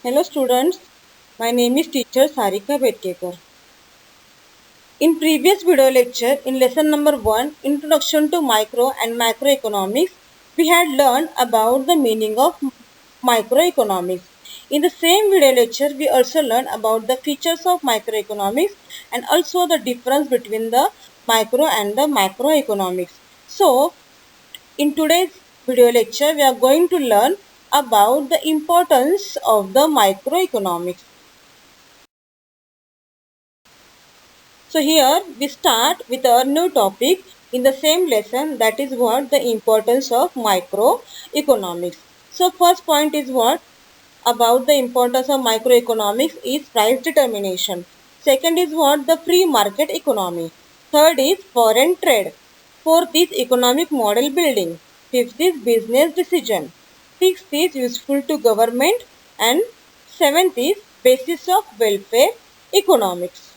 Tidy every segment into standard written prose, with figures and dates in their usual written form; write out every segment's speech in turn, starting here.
Hello students, my name is teacher Sarika Bedkekar. In previous video lecture, in lesson number 1, Introduction to Micro and Macroeconomics, we had learned about the meaning of microeconomics. In the same video lecture, we also learned about the features of microeconomics and also the difference between the micro and the macroeconomics. So, in today's video lecture, we are going to learn about the importance of the microeconomics. So here we start with our new topic in the same lesson, that is what the importance of microeconomics. So first point is what about the importance of microeconomics is price determination. Second is what the free market economy. Third is foreign trade. Fourth is economic model building. Fifth is business decision. Sixth is useful to government, and seventh is basis of welfare economics.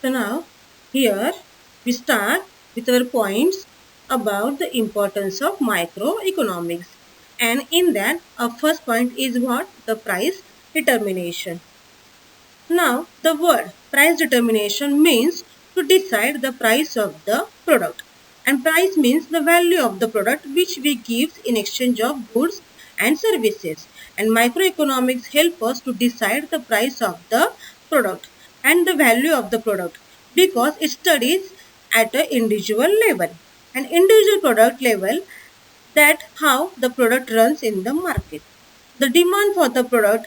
So now here we start with our points about the importance of microeconomics, and in that our first point is what the price determination. Now the word price determination means to decide the price of the product, and price means the value of the product which we give in exchange of goods and services, and microeconomics help us to decide the price of the product and the value of the product because it studies at an individual level, an individual product level, that how the product runs in the market, the demand for the product,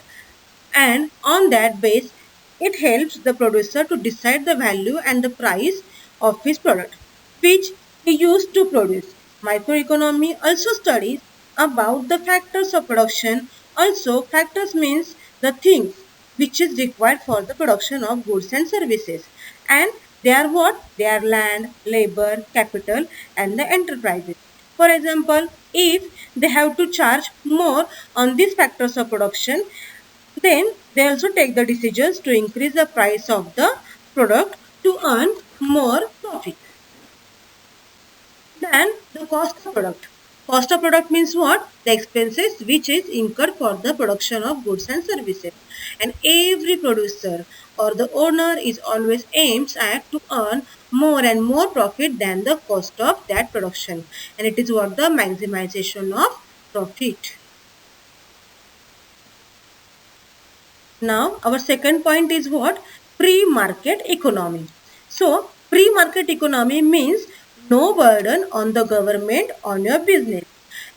and on that base it helps the producer to decide the value and the price of his product which he used to produce. Microeconomy also studies about the factors of production. Also, factors means the things which is required for the production of goods and services, and they are what? They are land, labor, capital, and the enterprises. For example, if they have to charge more on these factors of production, then they also take the decisions to increase the price of the product to earn more profit. Then the cost of product. Cost of product means what? The expenses which is incurred for the production of goods and services. And every producer or the owner is always aims at to earn more and more profit than the cost of that production. And it is what the maximization of profit. Now, our second point is what? Pre-market economy. So, pre-market economy means no burden on the government on your business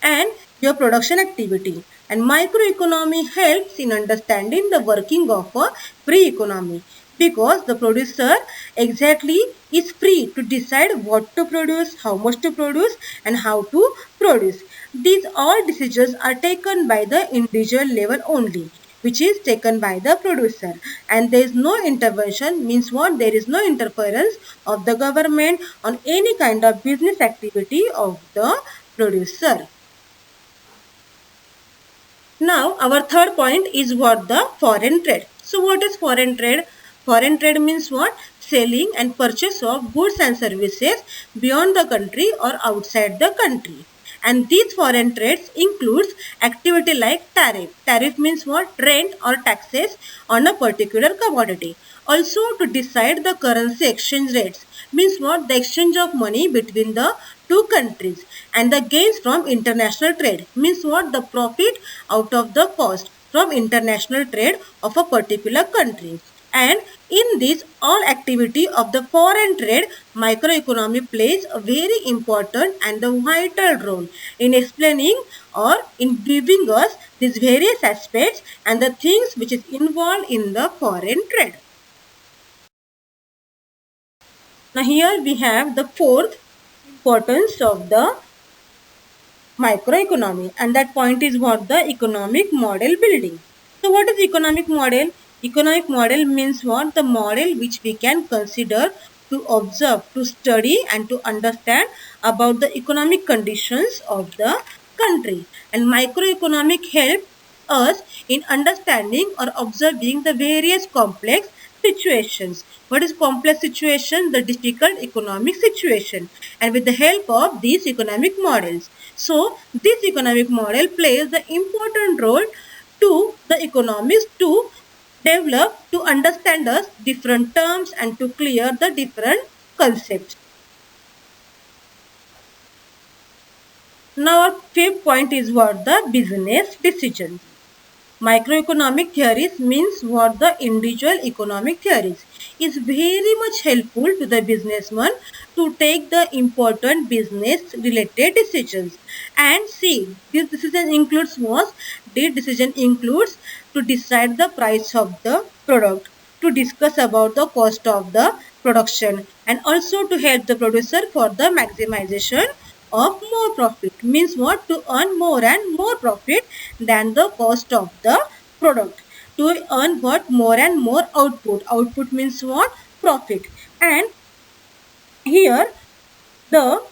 and your production activity. And microeconomy helps in understanding the working of a pre-economy because the producer exactly is free to decide what to produce, how much to produce, and how to produce. These all decisions are taken by the individual level only, which is taken by the producer, and there is no intervention, means what? There is no interference of the government on any kind of business activity of the producer. Now our third point is what? The foreign trade. So what is foreign trade? Foreign trade means what? Selling and purchase of goods and services beyond the country or outside the country. And these foreign trades includes activity like tariff. Tariff means what? Rent or taxes on a particular commodity. Also to decide the currency exchange rates means what? The exchange of money between the two countries. And the gains from international trade means what? The profit out of the cost from international trade of a particular country. And in this all activity of the foreign trade, microeconomy plays a very important and the vital role in explaining or in giving us these various aspects and the things which is involved in the foreign trade. Now here we have the fourth importance of the microeconomy, and that point is what? The economic model building. So what is economic model? Economic model means what? The model which we can consider to observe, to study, and to understand about the economic conditions of the country. And microeconomic help us in understanding or observing the various complex situations. What is complex situation? The difficult economic situation. And with the help of these economic models. So, this economic model plays the important role to the economists to develop, to understand us different terms and to clear the different concepts. Now, our fifth point is what the business decisions. Microeconomic theories means what the individual economic theories is very much helpful to the businessman to take the important business related decisions. And see, this decision includes what? This decision includes to decide the price of the product, to discuss about the cost of the production, and also to help the producer for the maximization of more profit. Means what? To earn more and more profit than the cost of the product. To earn what? More and more output. Output means what? Profit. And here the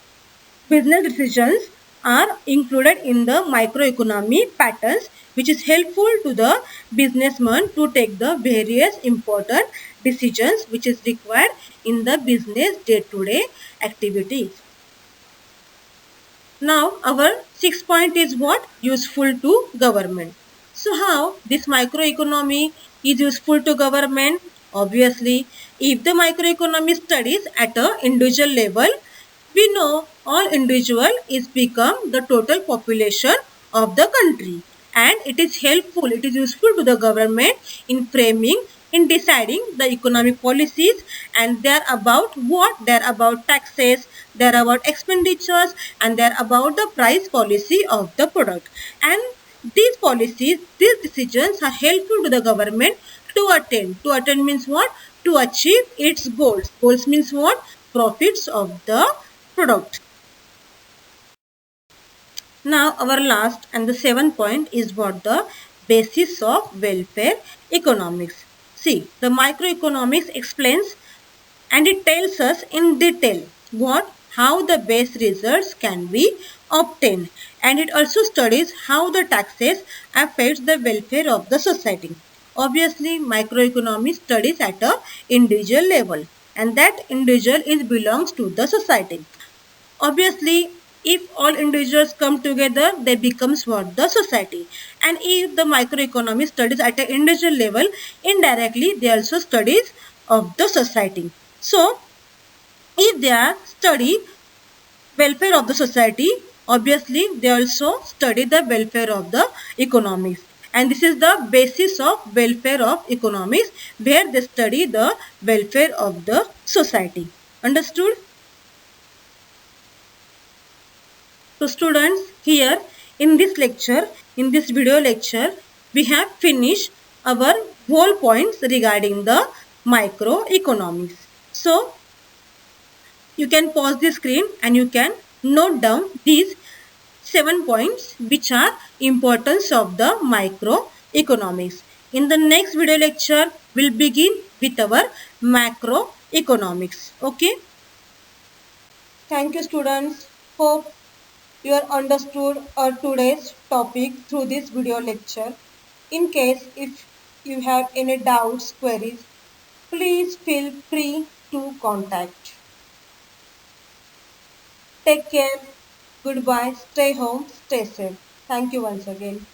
business decisions are included in the microeconomy patterns, which is helpful to the businessman to take the various important decisions which is required in the business day-to-day activities. Now our sixth point is what? Useful to government. So how this microeconomy is useful to government? Obviously, if the microeconomy studies at a individual level, we know all individual is become the total population of the country, and it is helpful, it is useful to the government in framing, in deciding the economic policies, and they are about what? They are about taxes, they are about expenditures, and they are about the price policy of the product. And these policies, these decisions are helpful to the government to attain. To attain means what? To achieve its goals. Goals means what? Profits of the product. Now our last and the seventh point is what? The basis of welfare economics. See, the microeconomics explains and it tells us in detail what? How the base results can be obtained, and it also studies how the taxes affects the welfare of the society. Obviously, microeconomics studies at a individual level, and that individual is belongs to the society. Obviously, if all individuals come together, they becomes what? The society. And if the microeconomy studies at an individual level, indirectly they also studies of the society. So, if they are study welfare of the society, obviously they also study the welfare of the economics. And this is the basis of welfare of economics, where they study the welfare of the society. Understood? So students, here in this lecture, in this video lecture, we have finished our whole points regarding the microeconomics. So you can pause the screen and you can note down these 7 points which are importance of the microeconomics. In the next video lecture, we'll begin with our macroeconomics. Okay. Thank you students. Hope you have understood our today's topic through this video lecture. In case if you have any doubts, queries, please feel free to contact. Take care. Goodbye. Stay home. Stay safe. Thank you once again.